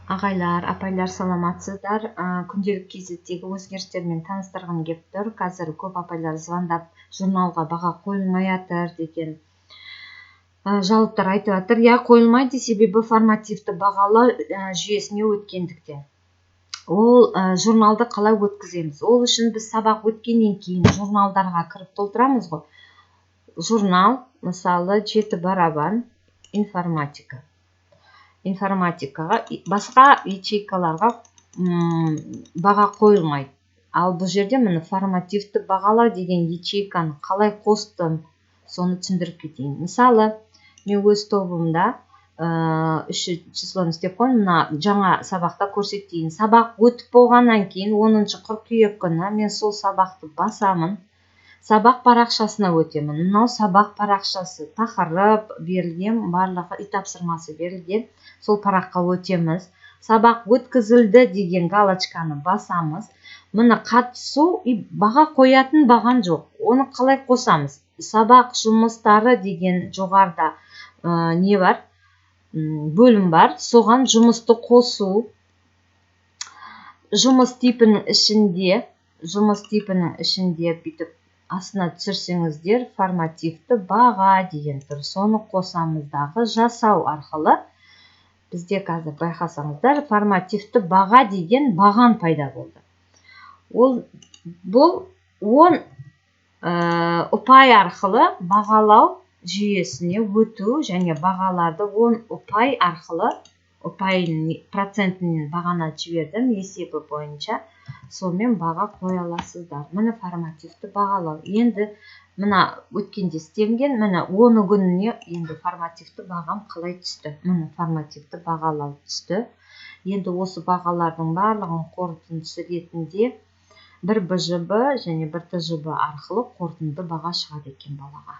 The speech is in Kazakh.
Ағайлар, апайлар, саламатсыздар. Күнделік кезеттегі өзгерістермен таныстырғым келіп тұр. Қазір көп апайлар звондап журналға баға қойылмай жатыр деген жауаптар айтып жатыр. Я қойылмайды, себебі формативті бағалау жүйесіне өткендіктен. Ол журналды қалай өткіземіз? Ол үшін біз сабақ өткеннен кейін журналдарға кіріп толтырамыз ғой. Журнал, мысалы, 7 барабан, информатикаға басқа ячейкаларға баға қойылмайды. Ал бұл жерде міне формативті бағалау деген ячейканы қалай қостым, соны түсіндіріп кетейін. Мысалы, мен өз тобымда 3 числоны істеп қойдым. Мына жаңа сабақта көрсетейін. Сабақ өтіп болғаннан кейін 10 қыркүйек күні мен сол сабақты басамын. Сабақ парақшасына өтемін. Мынау сабақ парақшасы, тақырып берілген, барлығы үй тапсырмасы берілген. Сол параққа өтеміз. Сабақ өткізілді деген галочканы басамыз. Мына қатысу, баға қоятын баған жоқ. Оны қалай қосамыз? Сабақ жұмыстары деген жоғарда не бар? Бөлім бар. Соған жұмысты қосу. Жұмыс типінің ішінде бүйтіп астына түсірсеңіздер, формативті баға деген тұр. Соны қосамыздағы жасау арқылы бізде қазір байқасаңыздар, формативті баға деген баған пайда болды. Бұл 10 ұпай арқылы бағалау жүйесіне өту және бағаларды 10 ұпай арқылы процентінен бағана жібердім есебі бойынша. Сонымен баға қоя аласыздар. Міне формативті бағалау. Енді мына өткенде істелген, міне 10 күніне енді формативті бағам қалай түсті. Міне формативті бағалау түсті. Енді осы бағалардың барлығын қорытындысы ретінде бір БЖБ және бір ТЖБ арқылы қорытынды баға шығады екен балаға.